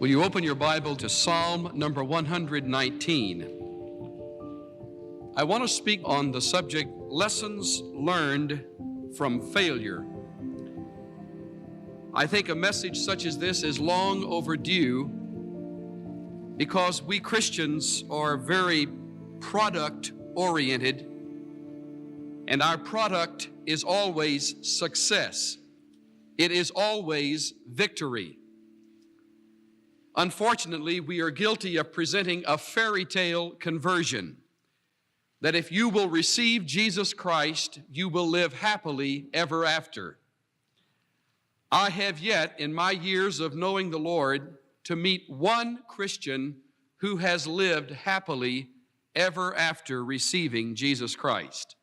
Will you open your Bible to Psalm number 119? I want to speak on the subject, lessons learned from failure. I think a message such as this is long overdue because we Christians are very product-oriented, and our product is always success. It is always victory. Unfortunately, we are guilty of presenting a fairy tale conversion, that if you will receive Jesus Christ, you will live happily ever after. I have yet, in my years of knowing the Lord, to meet one Christian who has lived happily ever after receiving Jesus Christ.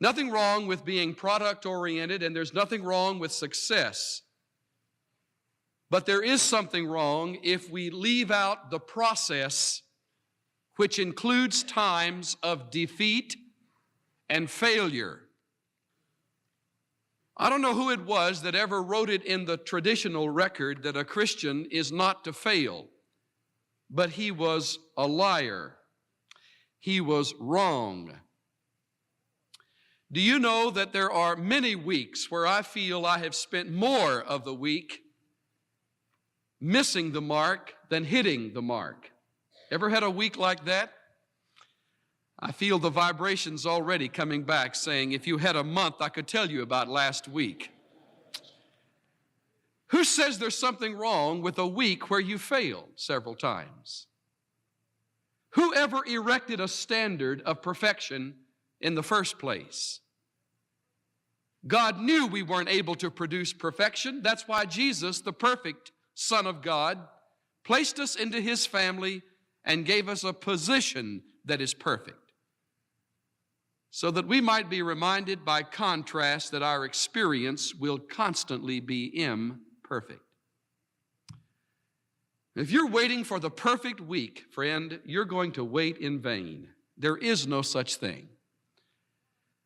Nothing wrong with being product-oriented, and there's nothing wrong with success. But there is something wrong if we leave out the process, which includes times of defeat and failure. I don't know who it was that ever wrote it in the traditional record that a Christian is not to fail, but he was a liar. He was wrong. Do you know that there are many weeks where I feel I have spent more of the week missing the mark than hitting the mark? Ever had a week like that? I feel the vibrations already coming back saying, if you had a month, I could tell you about last week. Who says there's something wrong with a week where you failed several times? Who ever erected a standard of perfection in the first place? God knew we weren't able to produce perfection. That's why Jesus, the perfect Son of God, placed us into His family and gave us a position that is perfect, so that we might be reminded by contrast that our experience will constantly be imperfect. If you're waiting for the perfect week, friend, you're going to wait in vain. There is no such thing.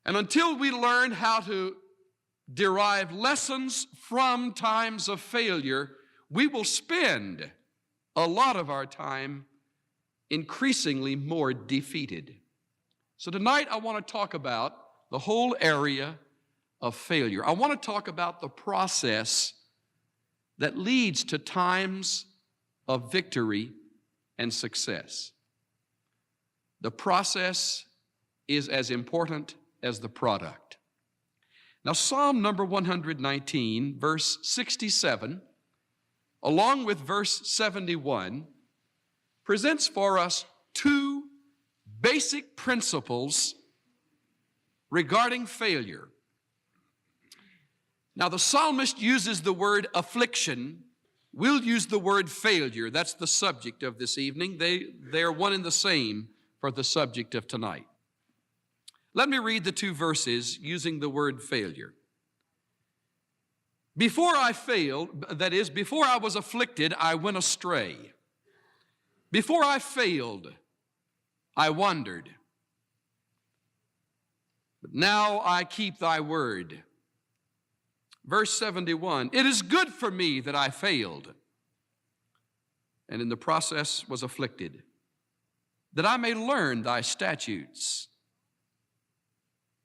And until we learn how to derive lessons from times of failure, we will spend a lot of our time increasingly more defeated. So tonight I want to talk about the whole area of failure. I want to talk about the process that leads to times of victory and success. The process is as important as the product. Now, Psalm number 119, verse 67, along with verse 71, presents for us two basic principles regarding failure. Now, the psalmist uses the word affliction. We'll use the word failure. That's the subject of this evening. They are one and the same for the subject of tonight. Let me read the two verses using the word failure. Before I failed, that is, before I was afflicted, I went astray. Before I failed, I wandered. But now I keep thy word. Verse 71, it is good for me that I failed, and in the process was afflicted, that I may learn thy statutes.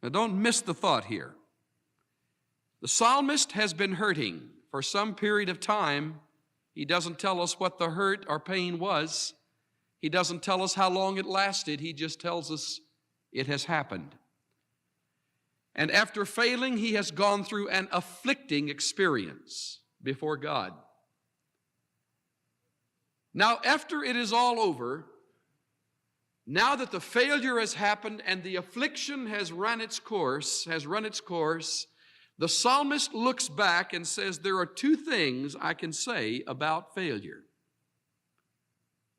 Now don't miss the thought here. The psalmist has been hurting for some period of time. He doesn't tell us what the hurt or pain was. He doesn't tell us how long it lasted. He just tells us it has happened. And after failing, he has gone through an afflicting experience before God. Now, after it is all over, now that the failure has happened and the affliction has run its course, the psalmist looks back and says, there are two things I can say about failure.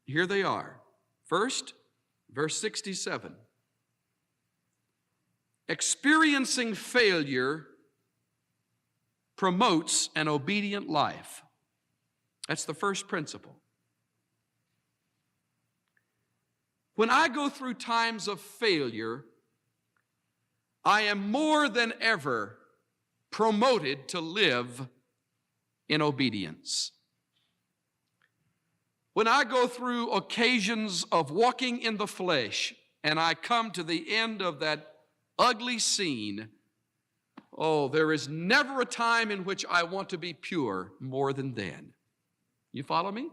Here they are. First, verse 67. Experiencing failure promotes an obedient life. That's the first principle. When I go through times of failure, I am more than ever promoted to live in obedience. When I go through occasions of walking in the flesh and I come to the end of that ugly scene, oh, there is never a time in which I want to be pure more than then. You follow me?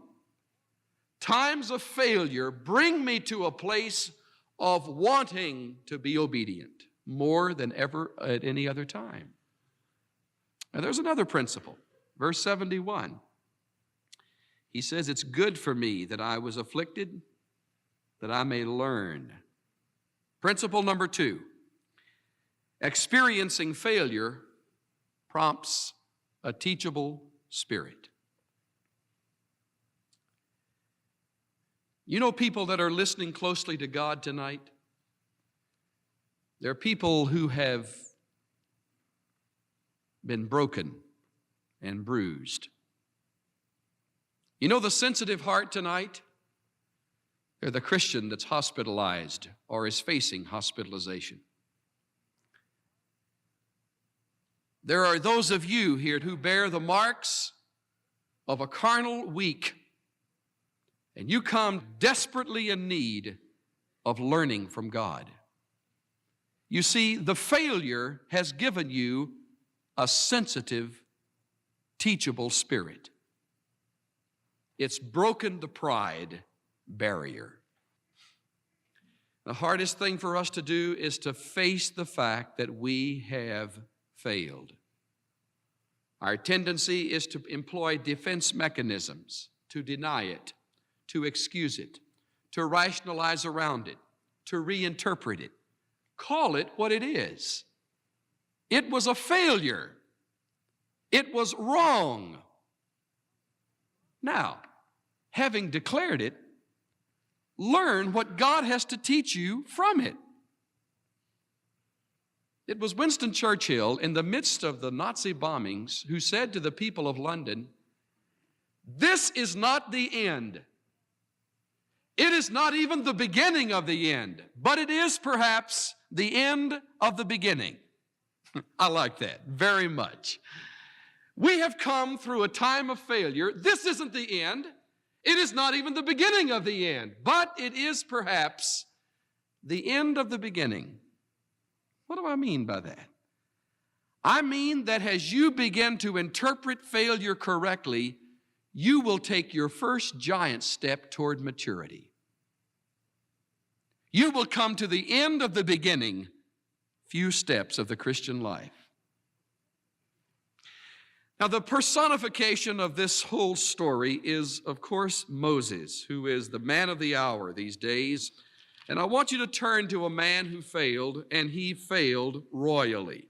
Times of failure bring me to a place of wanting to be obedient more than ever at any other time. Now there's another principle. Verse 71. He says, it's good for me that I was afflicted, that I may learn. Principle number 2. Experiencing failure prompts a teachable spirit. You know people that are listening closely to God tonight? They're people who have been broken and bruised. You know the sensitive heart tonight? They're the Christian that's hospitalized or is facing hospitalization. There are those of you here who bear the marks of a carnal weak, and you come desperately in need of learning from God. You see, the failure has given you a sensitive, teachable spirit. It's broken the pride barrier. The hardest thing for us to do is to face the fact that we have failed. Our tendency is to employ defense mechanisms, to deny it, to excuse it, to rationalize around it, to reinterpret it. Call it what it is. It was a failure. It was wrong. Now, having declared it, learn what God has to teach you from it. It was Winston Churchill, in the midst of the Nazi bombings, who said to the people of London, "This is not the end. It is not even the beginning of the end, but it is perhaps the end of the beginning." I like that very much. We have come through a time of failure. This isn't the end. It is not even the beginning of the end, but it is perhaps the end of the beginning. What do I mean by that? I mean that as you begin to interpret failure correctly, you will take your first giant step toward maturity. You will come to the end of the beginning, few steps of the Christian life. Now, the personification of this whole story is, of course, Moses, who is the man of the hour these days. And I want you to turn to a man who failed, and he failed royally.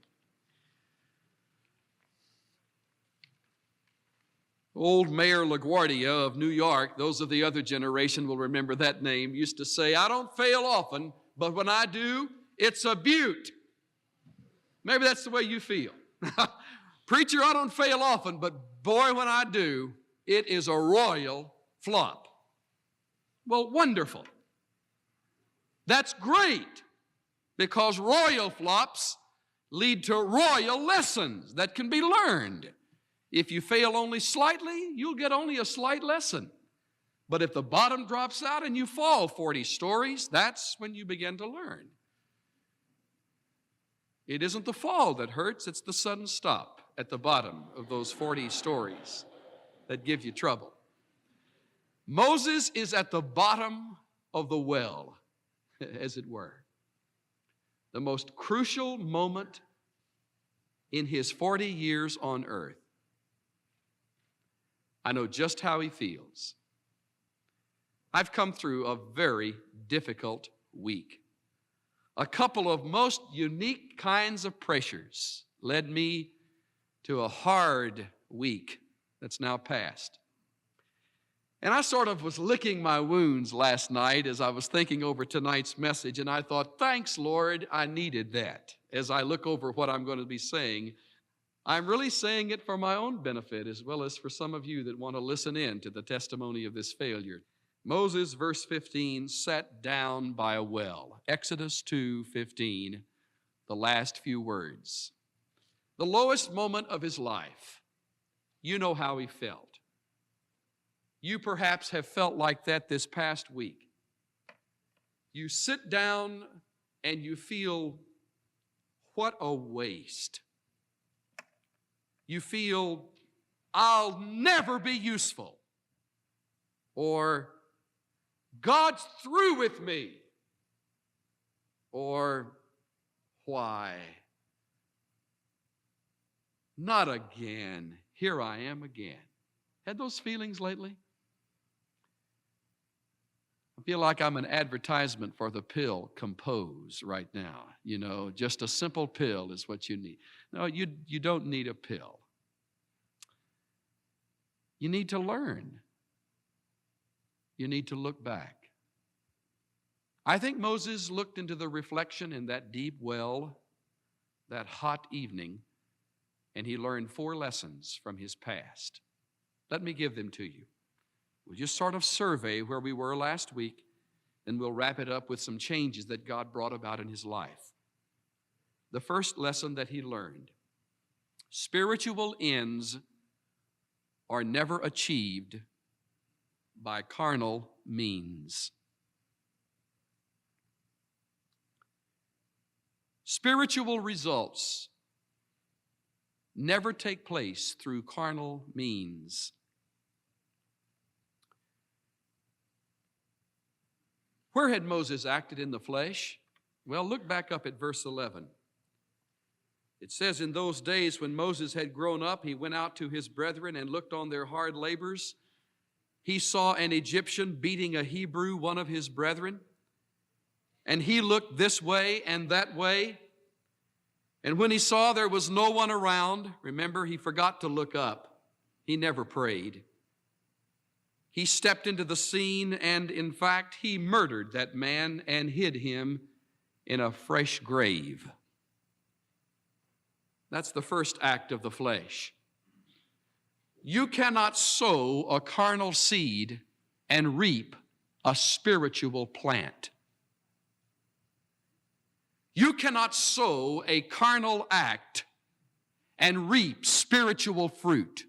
Old Mayor LaGuardia of New York, those of the other generation will remember that name, used to say, "I don't fail often, but when I do, it's a beaut." Maybe that's the way you feel. Preacher, I don't fail often, but boy, when I do, it is a royal flop. Well, wonderful. That's great, because royal flops lead to royal lessons that can be learned. If you fail only slightly, you'll get only a slight lesson. But if the bottom drops out and you fall 40 stories, that's when you begin to learn. It isn't the fall that hurts, it's the sudden stop at the bottom of those 40 stories that give you trouble. Moses is at the bottom of the well, as it were. The most crucial moment in his 40 years on earth. I know just how he feels. I've come through a very difficult week. A couple of most unique kinds of pressures led me to a hard week that's now passed. And I sort of was licking my wounds last night as I was thinking over tonight's message, and I thought, thanks, Lord, I needed that. As I look over what I'm going to be saying, I'm really saying it for my own benefit as well as for some of you that want to listen in to the testimony of this failure. Moses, verse 15, sat down by a well. Exodus 2:15, the last few words. The lowest moment of his life. You know how he felt. You perhaps have felt like that this past week. You sit down and you feel, what a waste. You feel, I'll never be useful. Or, God's through with me. Or, why? Not again. Here I am again. Had those feelings lately? I feel like I'm an advertisement for the pill Compose right now. You know, just a simple pill is what you need. No, you don't need a pill. You need to learn. You need to look back. I think Moses looked into the reflection in that deep well that hot evening, and he learned 4 lessons from his past. Let me give them to you. We'll just sort of survey where we were last week, and we'll wrap it up with some changes that God brought about in his life. The first lesson that he learned: spiritual ends are never achieved by carnal means. Spiritual results never take place through carnal means. Where had Moses acted in the flesh? Well, look back up at verse 11. It says, in those days when Moses had grown up, he went out to his brethren and looked on their hard labors. He saw an Egyptian beating a Hebrew, one of his brethren, and he looked this way and that way. And when he saw there was no one around, remember, he forgot to look up. He never prayed. He stepped into the scene, and in fact, he murdered that man and hid him in a fresh grave. That's the first act of the flesh. You cannot sow a carnal seed and reap a spiritual plant. You cannot sow a carnal act and reap spiritual fruit.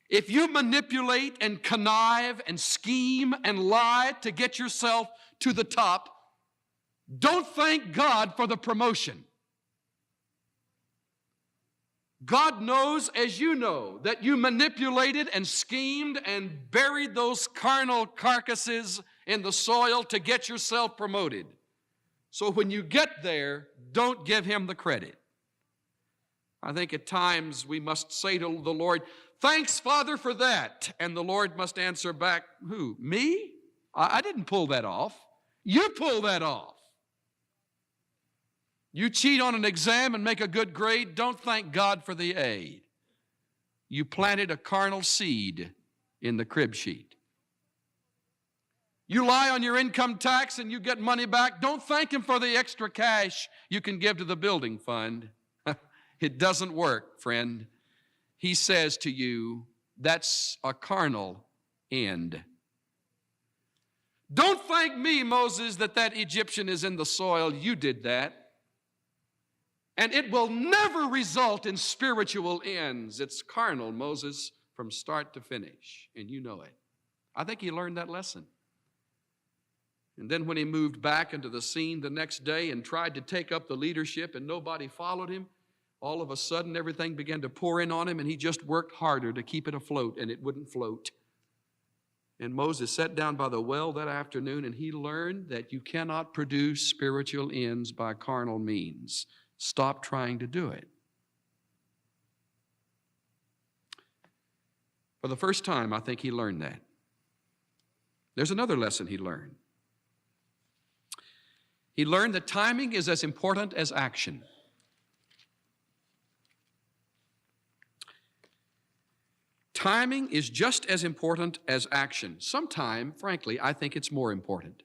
If you manipulate and connive and scheme and lie to get yourself to the top, don't thank God for the promotion. God knows, as you know, that you manipulated and schemed and buried those carnal carcasses in the soil to get yourself promoted. So when you get there, don't give him the credit. I think at times we must say to the Lord, thanks, Father, for that. And the Lord must answer back, who? Me? I didn't pull that off. You pull that off. You cheat on an exam and make a good grade, don't thank God for the A. You planted a carnal seed in the crib sheet. You lie on your income tax and you get money back, don't thank him for the extra cash you can give to the building fund. It doesn't work, friend. He says to you, that's a carnal end. Don't thank me, Moses, that Egyptian is in the soil. You did that. And it will never result in spiritual ends. It's carnal, Moses, from start to finish, and you know it. I think he learned that lesson. And then when he moved back into the scene the next day and tried to take up the leadership and nobody followed him, all of a sudden everything began to pour in on him and he just worked harder to keep it afloat, and it wouldn't float. And Moses sat down by the well that afternoon and he learned that you cannot produce spiritual ends by carnal means. Stop trying to do it. For the first time, I think he learned that. There's another lesson he learned. He learned that timing is as important as action. Timing is just as important as action. Sometime, frankly, I think it's more important.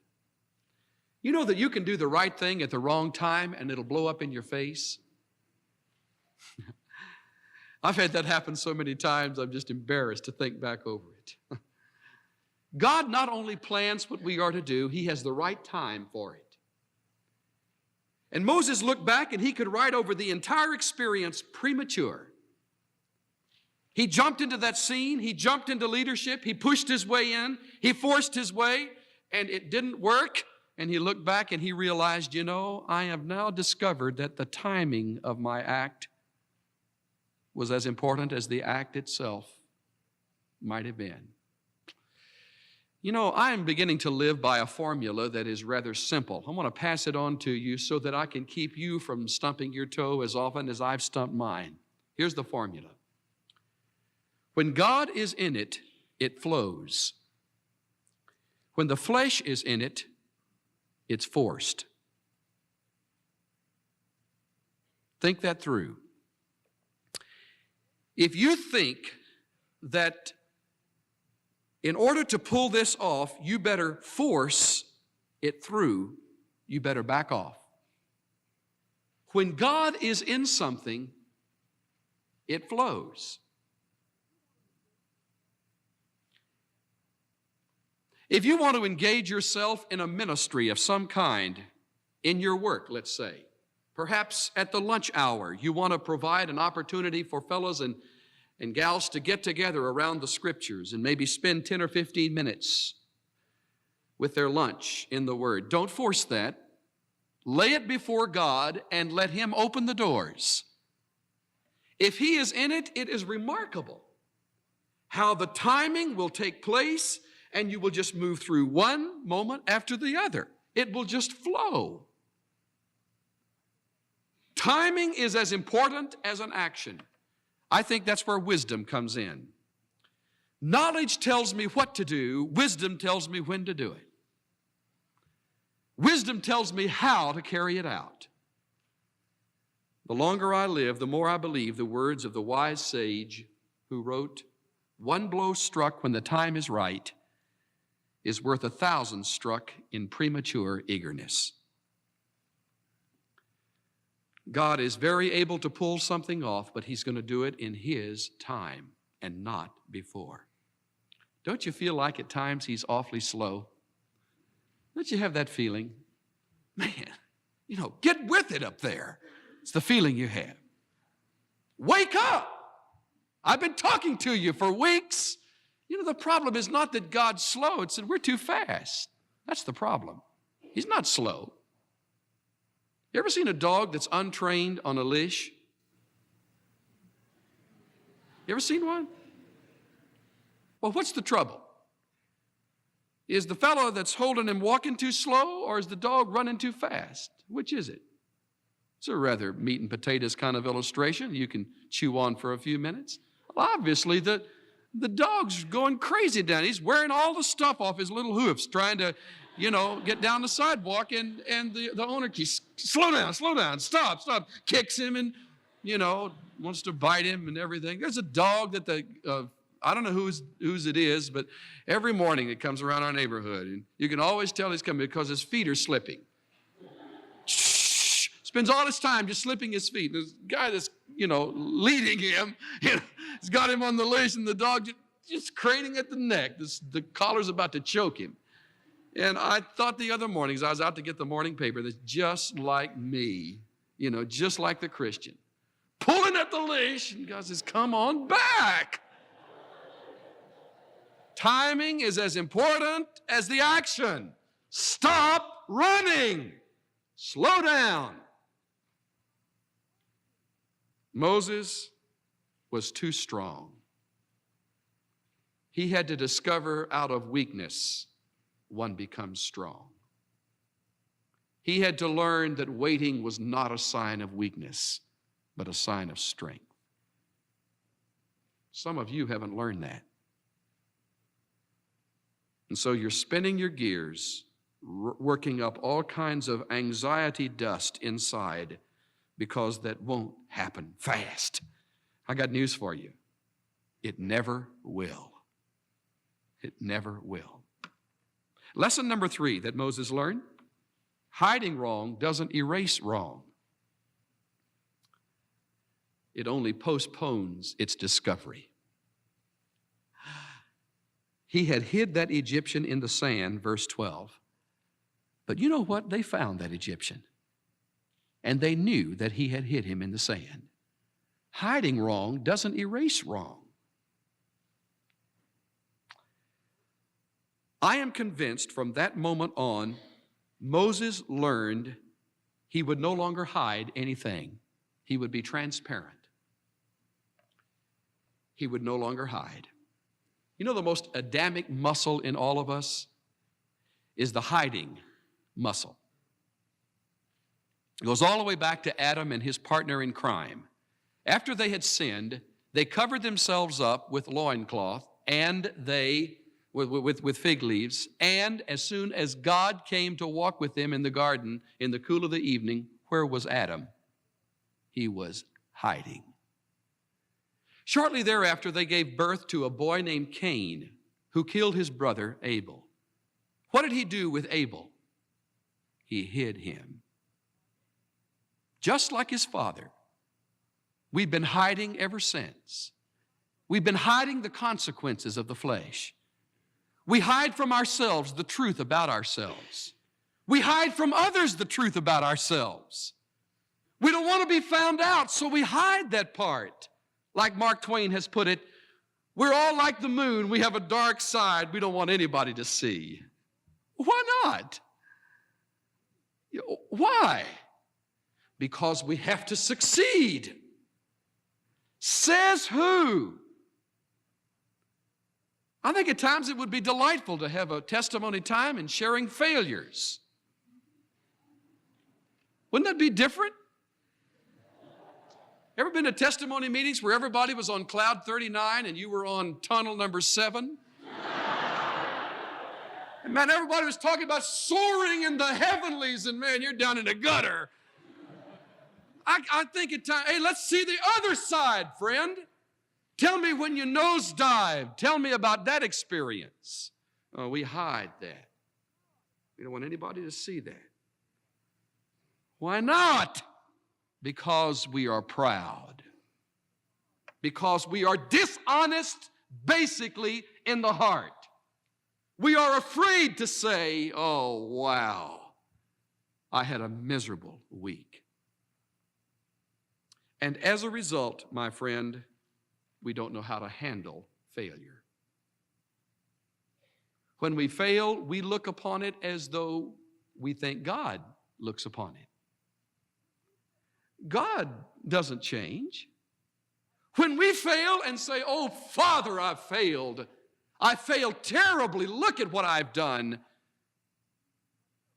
You know that you can do the right thing at the wrong time and it'll blow up in your face? I've had that happen so many times, I'm just embarrassed to think back over it. God not only plans what we are to do, he has the right time for it. And Moses looked back and he could write over the entire experience premature. He jumped into that scene. He jumped into leadership. He pushed his way in. He forced his way, and it didn't work. And he looked back and he realized, I have now discovered that the timing of my act was as important as the act itself might have been. I am beginning to live by a formula that is rather simple. I want to pass it on to you so that I can keep you from stumping your toe as often as I've stumped mine. Here's the formula. When God is in it, it flows. When the flesh is in it, it's forced. Think that through. If you think that in order to pull this off, you better force it through, you better back off. When God is in something, it flows. If you want to engage yourself in a ministry of some kind, in your work, let's say, perhaps at the lunch hour, you want to provide an opportunity for fellows and gals to get together around the Scriptures and maybe spend 10 or 15 minutes with their lunch in the Word. Don't force that. Lay it before God and let Him open the doors. If He is in it, it is remarkable how the timing will take place and you will just move through one moment after the other. It will just flow. Timing is as important as an action. I think that's where wisdom comes in. Knowledge tells me what to do. Wisdom tells me when to do it. Wisdom tells me how to carry it out. The longer I live, the more I believe the words of the wise sage who wrote, "One blow struck when the time is right is worth 1,000 struck in premature eagerness." God is very able to pull something off, but He's going to do it in His time and not before. Don't you feel like at times He's awfully slow? Don't you have that feeling? Man, get with it up there. It's the feeling you have. Wake up! I've been talking to you for weeks. The problem is not that God's slow. It's that we're too fast. That's the problem. He's not slow. You ever seen a dog that's untrained on a leash? You ever seen one? Well, what's the trouble? Is the fellow that's holding him walking too slow, or is the dog running too fast? Which is it? It's a rather meat and potatoes kind of illustration you can chew on for a few minutes. Well, obviously, the dog's going crazy down. He's wearing all the stuff off his little hoofs, trying to, get down the sidewalk, and the owner keeps, slow down, stop, kicks him and, wants to bite him and everything. There's a dog that I don't know whose it is, but every morning it comes around our neighborhood, and you can always tell he's coming because his feet are slipping. Spends all his time just slipping his feet. This guy that's, leading him, he's got him on the leash, and the dog just craning at the neck. The collar's about to choke him. And I thought the other morning, as I was out to get the morning paper, that's just like me, just like the Christian. Pulling at the leash, and God says, come on back. Timing is as important as the action. Stop running. Slow down. Moses was too strong. He had to discover out of weakness one becomes strong. He had to learn that waiting was not a sign of weakness, but a sign of strength. Some of you haven't learned that. And so you're spinning your gears, working up all kinds of anxiety dust inside, because that won't happen fast. I got news for you. It never will. It never will. Lesson number 3 that Moses learned: hiding wrong doesn't erase wrong. It only postpones its discovery. He had hid that Egyptian in the sand, verse 12. But you know what? They found that Egyptian. And they knew that he had hid him in the sand. Hiding wrong doesn't erase wrong. I am convinced from that moment on, Moses learned he would no longer hide anything. He would be transparent. He would no longer hide. You know, the most Adamic muscle in all of us is the hiding muscle. It goes all the way back to Adam and his partner in crime. After they had sinned, they covered themselves up with loincloth and with fig leaves, and as soon as God came to walk with them in the garden in the cool of the evening, where was Adam? He was hiding. Shortly thereafter, they gave birth to a boy named Cain, who killed his brother Abel. What did he do with Abel? He hid him. Just like his father, we've been hiding ever since. We've been hiding the consequences of the flesh. We hide from ourselves the truth about ourselves. We hide from others the truth about ourselves. We don't want to be found out, so we hide that part. Like Mark Twain has put it, we're all like the moon. We have a dark side we don't want anybody to see. Why not? Why? Because we have to succeed. Says who? I think at times it would be delightful to have a testimony time and sharing failures. Wouldn't that be different? Ever been to testimony meetings where everybody was on cloud 39 and you were on tunnel number 7? And man, everybody was talking about soaring in the heavenlies, and man, you're down in the gutter. I think at times, hey, let's see the other side, friend. Tell me when you nosedive. Tell me about that experience. Oh, we hide that. We don't want anybody to see that. Why not? Because we are proud. Because we are dishonest, basically, in the heart. We are afraid to say, oh, wow, I had a miserable week. And as a result, my friend, we don't know how to handle failure. When we fail, we look upon it as though we think God looks upon it. God doesn't change. When we fail and say, oh, Father, I failed terribly, look at what I've done.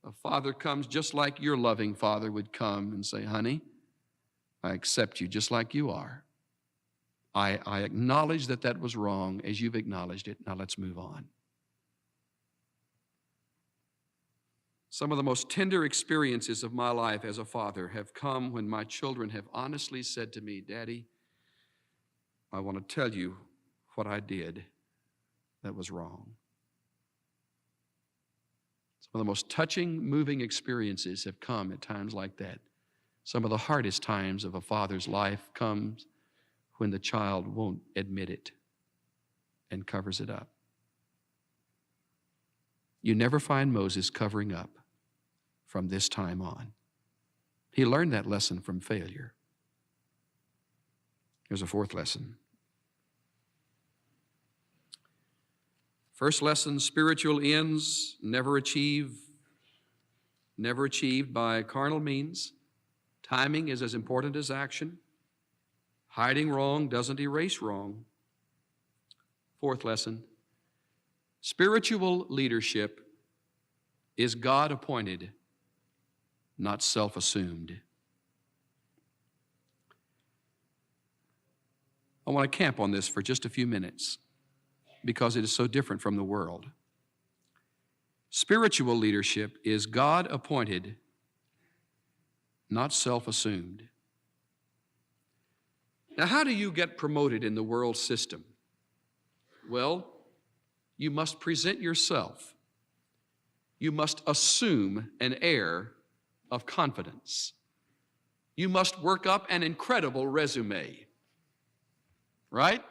A father comes just like your loving father would come and say, honey, I accept you just like you are. I acknowledge that that was wrong as you've acknowledged it. Now let's move on. Some of the most tender experiences of my life as a father have come when my children have honestly said to me, Daddy, I want to tell you what I did that was wrong. Some of the most touching, moving experiences have come at times like that. Some of the hardest times of a father's life comes when the child won't admit it and covers it up. You never find Moses covering up from this time on. He learned that lesson from failure. Here's a fourth lesson. First lesson, spiritual ends never achieved by carnal means. Timing is as important as action. Hiding wrong doesn't erase wrong. Fourth lesson, spiritual leadership is God-appointed, not self-assumed. I want to camp on this for just a few minutes because it is so different from the world. Spiritual leadership is God-appointed, not self-assumed. Now, how do you get promoted in the world system? Well, you must present yourself. You must assume an air of confidence. You must work up an incredible resume, right?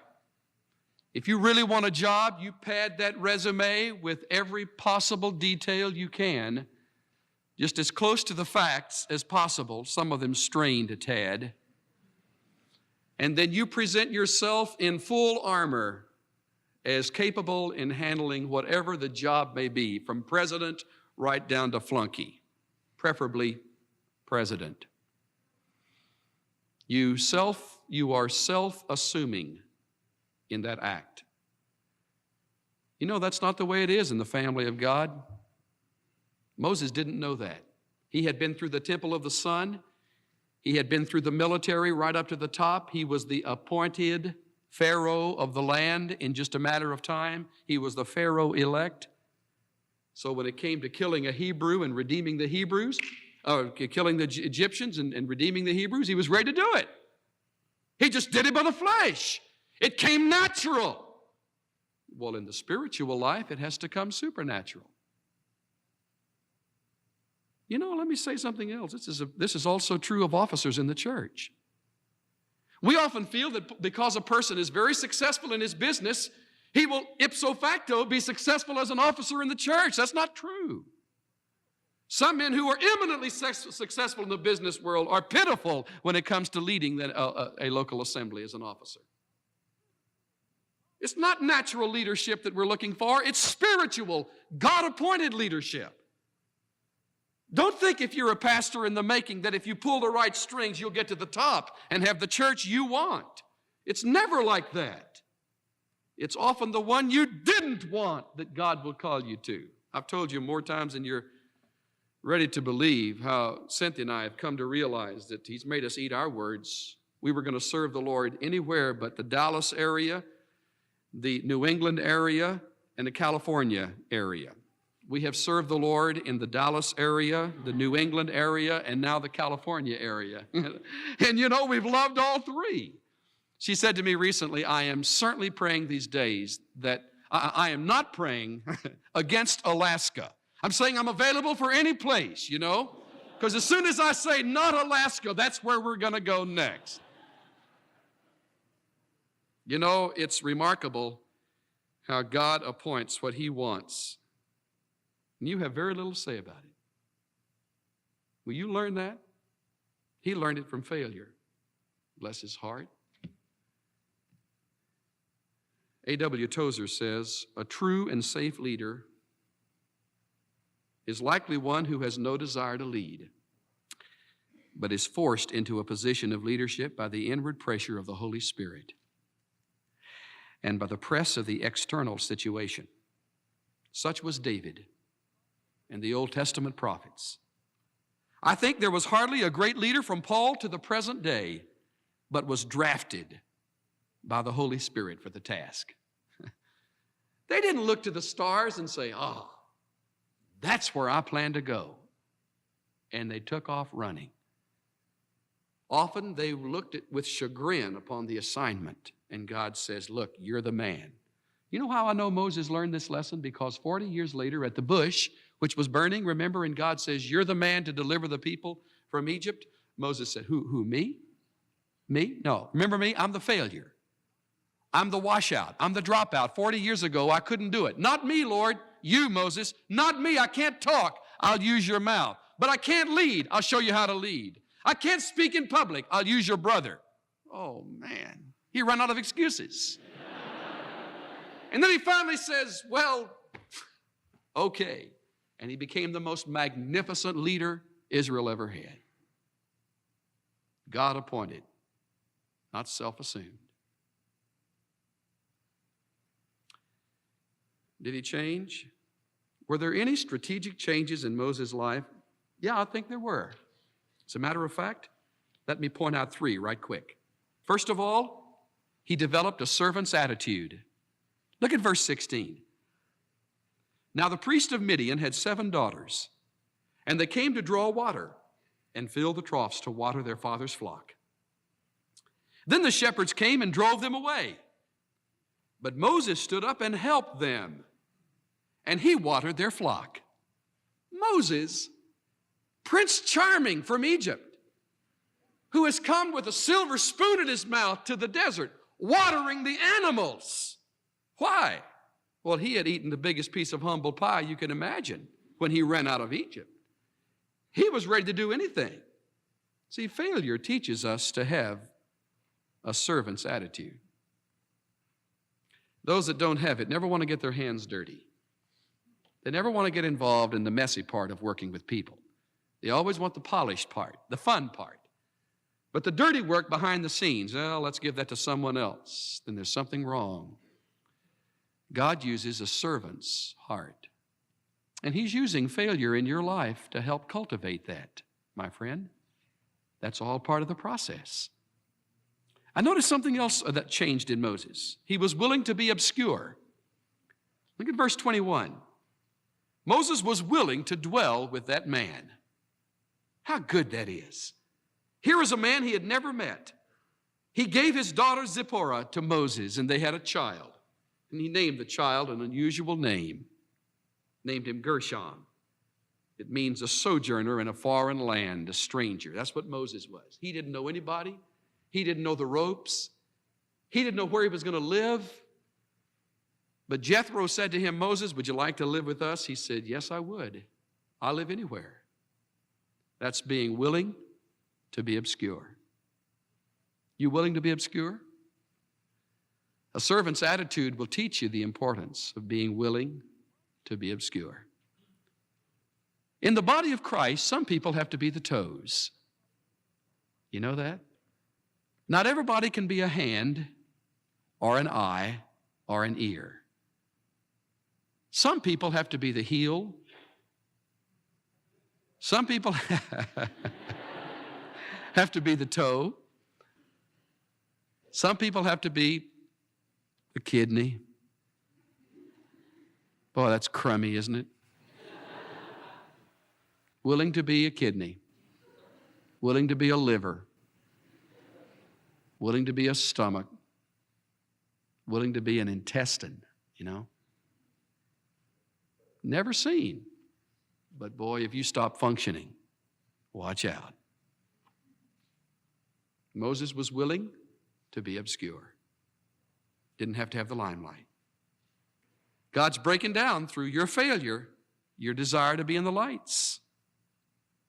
If you really want a job, you pad that resume with every possible detail you can, just as close to the facts as possible, some of them strained a tad. And then you present yourself in full armor as capable in handling whatever the job may be, from president right down to flunky, preferably president. You are self-assuming in that act. You know, that's not the way it is in the family of God. Moses didn't know that. He had been through the temple of the sun. He had been through the military right up to the top. He was the appointed Pharaoh of the land in just a matter of time. He was the Pharaoh elect. So when it came to killing a Hebrew and redeeming the Hebrews, killing the Egyptians and redeeming the Hebrews, he was ready to do it. He just did it by the flesh. It came natural. Well, in the spiritual life, it has to come supernatural. You know, let me say something else. This is also true of officers in the church. We often feel that because a person is very successful in his business, he will ipso facto be successful as an officer in the church. That's not true. Some men who are eminently successful in the business world are pitiful when it comes to leading a local assembly as an officer. It's not natural leadership that we're looking for. It's spiritual, God-appointed leadership. Don't think if you're a pastor in the making that if you pull the right strings, you'll get to the top and have the church you want. It's never like that. It's often the one you didn't want that God will call you to. I've told you more times than you're ready to believe how Cynthia and I have come to realize that He's made us eat our words. We were going to serve the Lord anywhere but the Dallas area, the New England area, and the California area. We have served the Lord in the Dallas area, the New England area, and now the California area. And you know, we've loved all three. She said to me recently, I am certainly praying these days that I am not praying against Alaska. I'm saying I'm available for any place, you know, because as soon as I say not Alaska, that's where we're going to go next. You know, it's remarkable how God appoints what He wants. And you have very little to say about it. Will you learn that? He learned it from failure. Bless his heart. A.W. Tozer says, a true and safe leader is likely one who has no desire to lead, but is forced into a position of leadership by the inward pressure of the Holy Spirit and by the press of the external situation. Such was David and the Old Testament prophets. I think there was hardly a great leader from Paul to the present day, but was drafted by the Holy Spirit for the task. They didn't look to the stars and say, oh, that's where I plan to go. And they took off running. Often they looked with chagrin upon the assignment, and God says, look, you're the man. You know how I know Moses learned this lesson? Because 40 years later at the bush, which was burning, remember, and God says, you're the man to deliver the people from Egypt. Moses said, who, me? Me? No. Remember me? I'm the failure. I'm the washout. I'm the dropout. 40 years ago, I couldn't do it. Not me, Lord. You, Moses. Not me. I can't talk. I'll use your mouth. But I can't lead. I'll show you how to lead. I can't speak in public. I'll use your brother. Oh, man. He ran out of excuses. And then he finally says, well, okay. And he became the most magnificent leader Israel ever had. God appointed, not self-assumed. Did he change? Were there any strategic changes in Moses' life? Yeah, I think there were. As a matter of fact, let me point out three right quick. First of all, he developed a servant's attitude. Look at verse 16. Now the priest of Midian had 7 daughters, and they came to draw water and fill the troughs to water their father's flock. Then the shepherds came and drove them away. But Moses stood up and helped them, and he watered their flock. Moses, Prince Charming from Egypt, who has come with a silver spoon in his mouth to the desert, watering the animals. Why? Well, he had eaten the biggest piece of humble pie you can imagine when he ran out of Egypt. He was ready to do anything. See, failure teaches us to have a servant's attitude. Those that don't have it never want to get their hands dirty. They never want to get involved in the messy part of working with people. They always want the polished part, the fun part. But the dirty work behind the scenes, well, let's give that to someone else. Then there's something wrong. God uses a servant's heart. And He's using failure in your life to help cultivate that, my friend. That's all part of the process. I noticed something else that changed in Moses. He was willing to be obscure. Look at verse 21. Moses was willing to dwell with that man. How good that is. Here is a man he had never met. He gave his daughter Zipporah to Moses, and they had a child. And he named the child an unusual name. Named him Gershom. It means a sojourner in a foreign land, a stranger. That's what Moses was. He didn't know anybody. He didn't know the ropes. He didn't know where he was going to live. But Jethro said to him, Moses, would you like to live with us? He said, yes, I would. I'll live anywhere. That's being willing to be obscure. You willing to be obscure? A servant's attitude will teach you the importance of being willing to be obscure. In the body of Christ, some people have to be the toes. You know that? Not everybody can be a hand or an eye or an ear. Some people have to be the heel. Some people have to be the toe. Some people have to be the kidney. Boy, that's crummy, isn't it? Willing to be a kidney. Willing to be a liver. Willing to be a stomach. Willing to be an intestine, you know. Never seen. But boy, if you stop functioning, watch out. Moses was willing to be obscure. Didn't have to have the limelight. God's breaking down through your failure, your desire to be in the lights.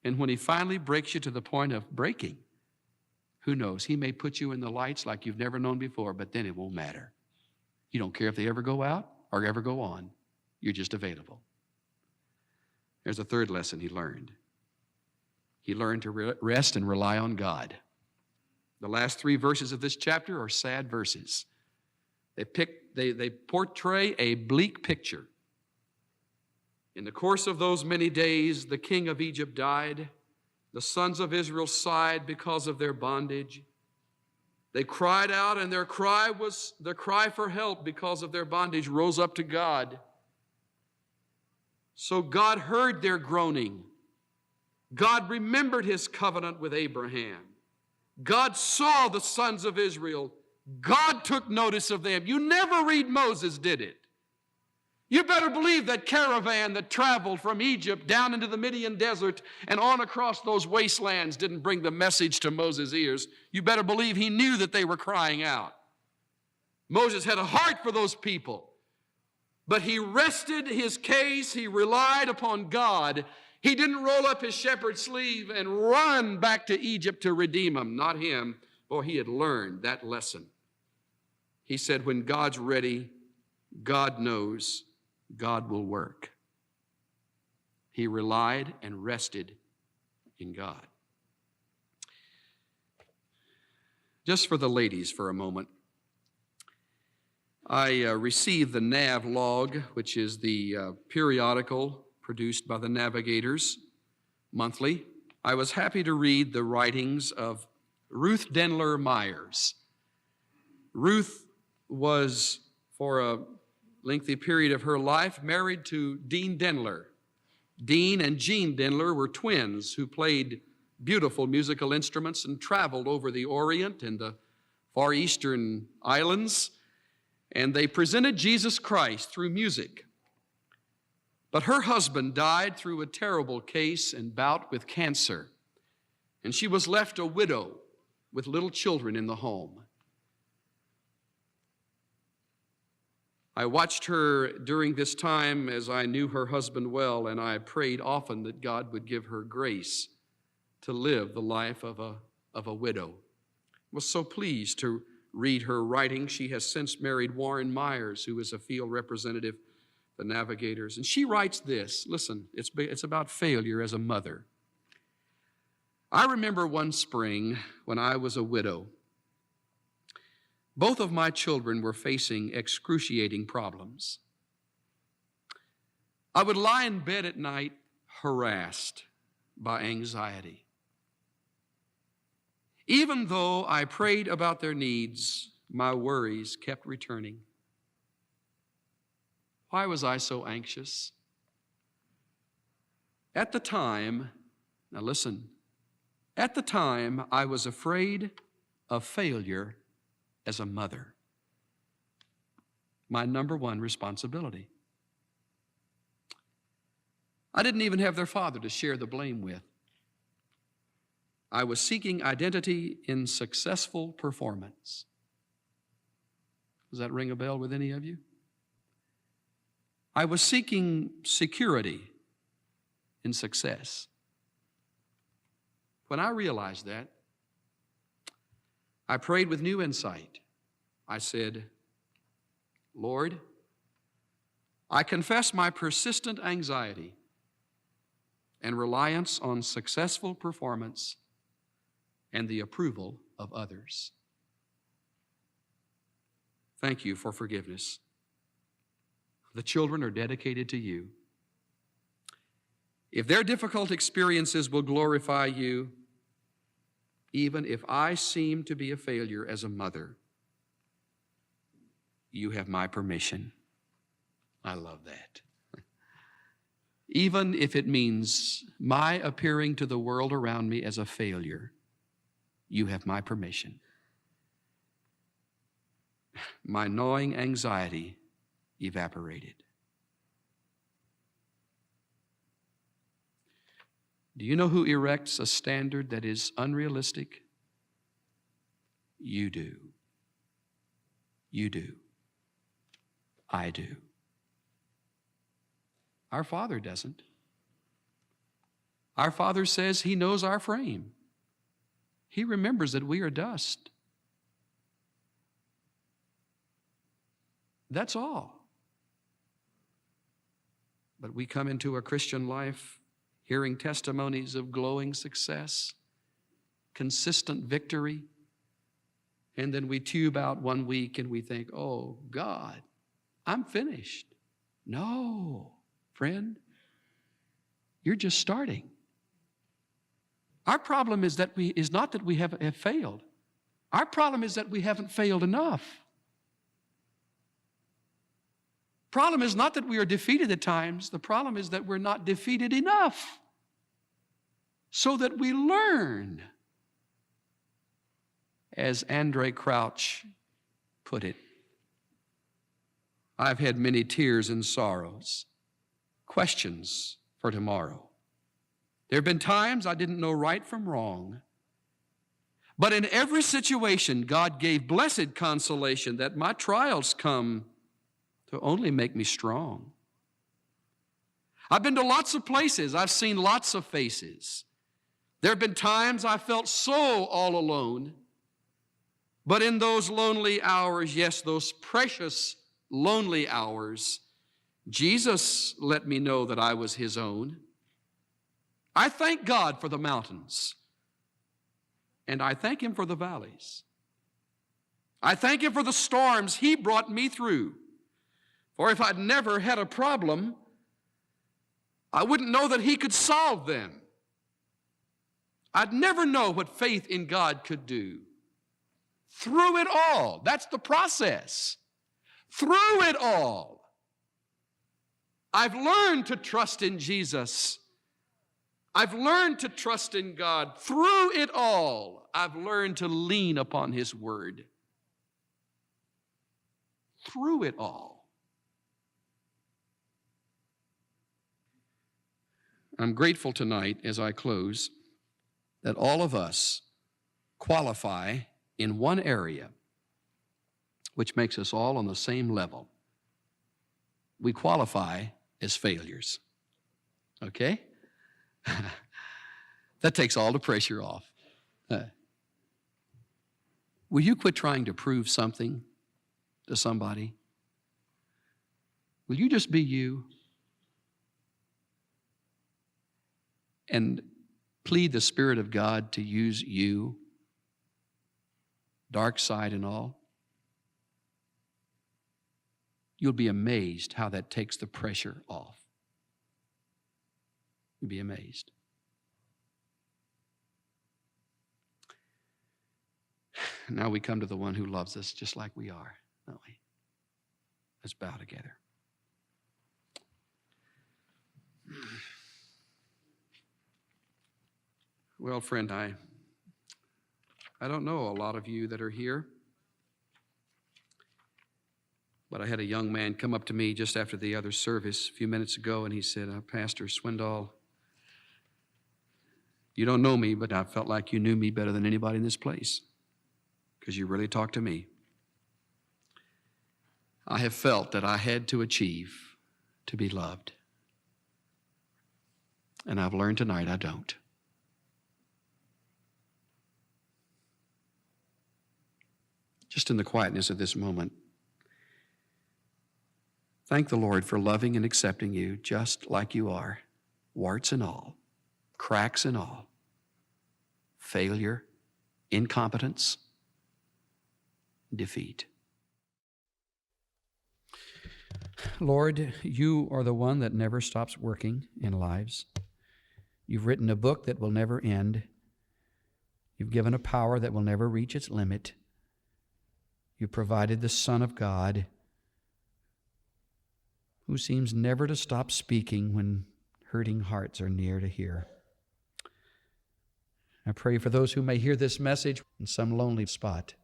And when He finally breaks you to the point of breaking, who knows? He may put you in the lights like you've never known before, but then it won't matter. You don't care if they ever go out or ever go on. You're just available. There's a third lesson he learned. He learned to rest and rely on God. The last 3 verses of this chapter are sad verses. They portray a bleak picture. In the course of those many days, the king of Egypt died. The sons of Israel sighed because of their bondage. They cried out, and their cry for help because of their bondage rose up to God. So God heard their groaning. God remembered His covenant with Abraham. God saw the sons of Israel. God took notice of them. You never read Moses did it. You better believe that caravan that traveled from Egypt down into the Midian desert and on across those wastelands didn't bring the message to Moses' ears. You better believe he knew that they were crying out. Moses had a heart for those people, but he rested his case. He relied upon God. He didn't roll up his shepherd's sleeve and run back to Egypt to redeem them. Not him. Boy, he had learned that lesson. He said, when God's ready, God knows, God will work. He relied and rested in God. Just for the ladies for a moment, I received the Nav Log, which is the periodical produced by the Navigators monthly. I was happy to read the writings of Ruth Denler Myers. Ruth was, for a lengthy period of her life, married to Dean Denler. Dean and Jean Denler were twins who played beautiful musical instruments and traveled over the Orient and the Far Eastern islands, and they presented Jesus Christ through music. But her husband died through a terrible case and bout with cancer, and she was left a widow with little children in the home. I watched her during this time as I knew her husband well, and I prayed often that God would give her grace to live the life of a widow. I was so pleased to read her writing. She has since married Warren Myers, who is a field representative, the Navigators. And she writes this. Listen, it's about failure as a mother. I remember one spring when I was a widow. Both of my children were facing excruciating problems. I would lie in bed at night harassed by anxiety. Even though I prayed about their needs, my worries kept returning. Why was I so anxious? At the time, now listen, at the time I was afraid of failure as a mother. My number one responsibility. I didn't even have their father to share the blame with. I was seeking identity in successful performance. Does that ring a bell with any of you? I was seeking security in success. When I realized that, I prayed with new insight. I said, Lord, I confess my persistent anxiety and reliance on successful performance and the approval of others. Thank you for forgiveness. The children are dedicated to you. If their difficult experiences will glorify you, even if I seem to be a failure as a mother, you have my permission. I love that. Even if it means my appearing to the world around me as a failure, you have my permission. My gnawing anxiety evaporated. Do you know who erects a standard that is unrealistic? You do. You do. I do. Our Father doesn't. Our Father says He knows our frame. He remembers that we are dust. That's all. But we come into a Christian life hearing testimonies of glowing success, consistent victory, and then we tube out one week and we think, oh, God, I'm finished. No, friend, you're just starting. Our problem is not that we have failed. Our problem is that we haven't failed enough. Problem is not that we are defeated at times. The problem is that we're not defeated enough so that we learn. As Andre Crouch put it, I've had many tears and sorrows, questions for tomorrow. There have been times I didn't know right from wrong. But in every situation, God gave blessed consolation that my trials come to only make me strong. I've been to lots of places. I've seen lots of faces. There have been times I felt so all alone. But in those lonely hours, yes, those precious lonely hours, Jesus let me know that I was His own. I thank God for the mountains, and I thank Him for the valleys. I thank Him for the storms He brought me through. For if I'd never had a problem, I wouldn't know that He could solve them. I'd never know what faith in God could do. Through it all, that's the process. Through it all, I've learned to trust in Jesus. I've learned to trust in God. Through it all, I've learned to lean upon His word. Through it all. I'm grateful tonight, as I close, that all of us qualify in one area, which makes us all on the same level. We qualify as failures. Okay? That takes all the pressure off. Will you quit trying to prove something to somebody? Will you just be you and plead the Spirit of God to use you, dark side and all? You'll be amazed how that takes the pressure off. You'll be amazed. Now we come to the one who loves us just like we are, don't we? Let's bow together. Well, friend, I don't know a lot of you that are here, but I had a young man come up to me just after the other service a few minutes ago, and he said, Pastor Swindoll, you don't know me, but I felt like you knew me better than anybody in this place because you really talked to me. I have felt that I had to achieve to be loved, and I've learned tonight I don't. Just in the quietness of this moment, thank the Lord for loving and accepting you just like you are, warts and all, cracks and all, failure, incompetence, defeat. Lord, you are the one that never stops working in lives. You've written a book that will never end. You've given a power that will never reach its limit. You provided the Son of God, who seems never to stop speaking when hurting hearts are near to hear. I pray for those who may hear this message in some lonely spot,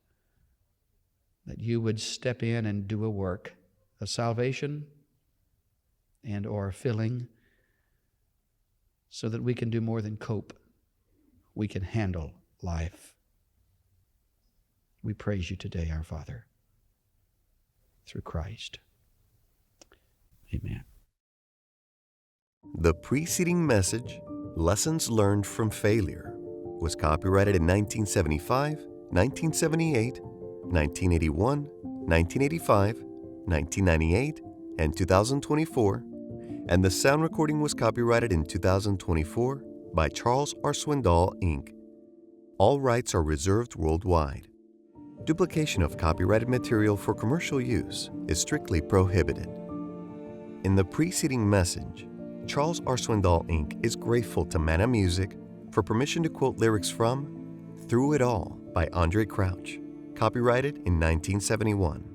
that you would step in and do a work of salvation and or filling, so that we can do more than cope. We can handle life. We praise you today, our Father, through Christ. Amen. The preceding message, Lessons Learned from Failure, was copyrighted in 1975, 1978, 1981, 1985, 1998, and 2024, and the sound recording was copyrighted in 2024 by Charles R. Swindoll, Inc. All rights are reserved worldwide. Duplication of copyrighted material for commercial use is strictly prohibited. In the preceding message, Charles R. Swindoll, Inc. is grateful to Manna Music for permission to quote lyrics from Through It All by Andre Crouch, copyrighted in 1971.